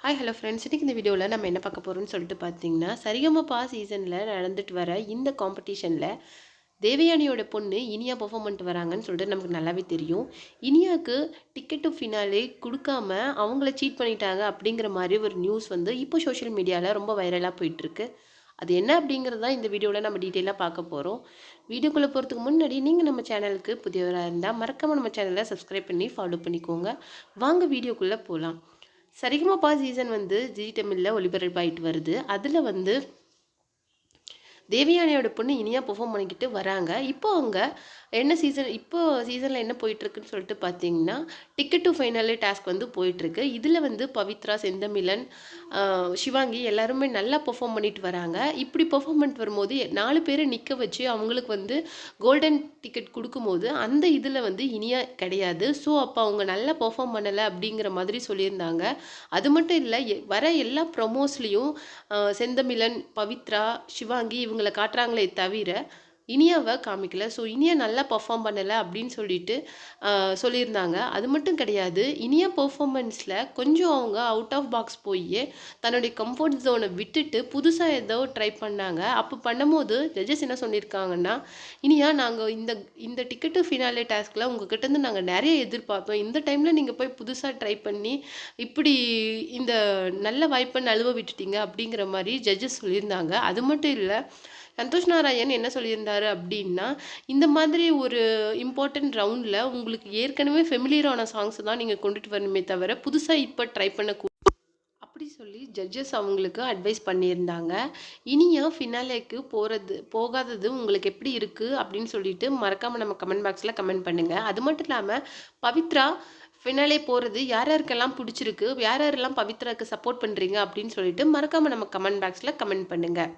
Hi hello friends, இன்றைக்கி இந்த வீடியோவில் நம்ம என்ன பார்க்க போகிறோம்னு சொல்லிட்டு பார்த்தீங்கன்னா, சரிகமபா சீசனில் நடந்துட்டு வர இந்த காம்படிஷனில் தேவயானியோட பொண்ணு இனியா பெர்ஃபார்ம் பண்ணிட்டு வராங்கன்னு சொல்லிட்டு நமக்கு நல்லாவே தெரியும். இனியாவுக்கு டிக்கெட் டு ஃபினாலே கொடுக்காம அவங்கள சீட் பண்ணிட்டாங்க அப்படிங்கிற மாதிரி ஒரு நியூஸ் வந்து இப்போ சோஷியல் மீடியாவில் ரொம்ப வைரலாக போயிட்டுருக்கு. அது என்ன அப்படிங்கிறது தான் இந்த வீடியோவில் நம்ம டீட்டெயிலாக பார்க்க போகிறோம். வீடியோக்குள்ளே போகிறதுக்கு முன்னாடி நீங்கள் நம்ம சேனலுக்கு புதியவராக இருந்தால் மறக்காமல் நம்ம சேனலை சப்ஸ்கிரைப் பண்ணி ஃபாலோ பண்ணிக்கோங்க. வாங்க வீடியோக்குள்ளே போகலாம். சரிகமபா சீசன் வந்து ஜி தமிழில் ஒளிபரப்பாயிட்டு வருது. அதில் வந்து தேவயானியோட பொண்ணு இனியா பெர்ஃபார்ம் பண்ணிக்கிட்டு வராங்க. இப்போ அவங்க என்ன சீசனில் என்ன போயிட்டுருக்குன்னு சொல்லிட்டு பார்த்தீங்கன்னா, டிக்கெட் டு ஃபைனலே டாஸ்க் வந்து போயிட்டுருக்கு. இதில் வந்து பவித்ரா, செந்தமிழன், சிவாங்கி எல்லாருமே நல்லா பெர்ஃபார்ம் பண்ணிட்டு வராங்க. இப்படி பெர்ஃபார்ம் பண்ணிட்டு வரும்போது 4 பேரை நிற்க வச்சு அவங்களுக்கு வந்து கோல்டன் டிக்கெட் கொடுக்கும்போது அந்த இதில் வந்து இனியா கிடையாது. ஸோ அப்போ அவங்க நல்லா பெர்ஃபார்ம் பண்ணலை அப்படிங்கிற மாதிரி சொல்லியிருந்தாங்க. அது மட்டும் இல்லை, வர எல்லா ப்ரொமோஸ்லேயும் செந்தமிழன், பவித்ரா, சிவாங்கி இவங்களை காட்டுறாங்களே தவிர இனியாவை காமிக்கல. ஸோ இனியா நல்லா பர்ஃபார்ம் பண்ணலை அப்படின்னு சொல்லிட்டு சொல்லியிருந்தாங்க. அது மட்டும் கிடையாது, இனியா பர்ஃபார்மன்ஸில் கொஞ்சம் அவங்க அவுட் ஆஃப் பாக்ஸ் போய் தன்னுடைய கம்ஃபர்ட் ஜோனை விட்டுட்டு புதுசாக ஏதோ ட்ரை பண்ணாங்க. அப்போ பண்ணும்போது ஜட்ஜஸ் என்ன சொல்லியிருக்காங்கன்னா, இனியா நாங்கள் இந்த டிக்கெட்டு ஃபினாலே டாஸ்கில் உங்ககிட்டேருந்து நாங்கள் நிறைய எதிர்பார்த்தோம். இந்த டைமில் நீங்கள் போய் புதுசாக ட்ரை பண்ணி இப்படி இந்த நல்ல வாய்ப்பை நழுவ விட்டுட்டீங்க அப்படிங்கிற மாதிரி ஜட்ஜஸ் சொல்லியிருந்தாங்க. அது மட்டும் இல்லை, சந்தோஷ் நாராயண் என்ன சொல்லியிருந்தாரு அப்படின்னா, இந்த மாதிரி ஒரு இம்பார்ட்டன்ட் ரவுண்டில் உங்களுக்கு ஏற்கனவே ஃபெமிலியரான சாங்ஸ் தான் நீங்கள் கொண்டுட்டு வரணுமே தவிர புதுசாக இப்போ ட்ரை பண்ணக்கூடாது அப்படி சொல்லி ஜட்ஜஸ் அவங்களுக்கு அட்வைஸ் பண்ணியிருந்தாங்க. இனியா ஃபினாலேக்கு போகாதது உங்களுக்கு எப்படி இருக்குது அப்படின்னு சொல்லிட்டு மறக்காமல் நம்ம கமெண்ட் பாக்ஸில் கமெண்ட் பண்ணுங்கள். அது மட்டும் இல்லாமல் பவித்ரா ஃபினாலே போகிறது யார் யாருக்கெல்லாம் பிடிச்சிருக்கு, யார் யாரெல்லாம் பவித்ராவுக்கு சப்போர்ட் பண்ணுறீங்க அப்படின்னு சொல்லிட்டு மறக்காமல் நம்ம கமெண்ட் பாக்ஸில் கமெண்ட் பண்ணுங்கள்.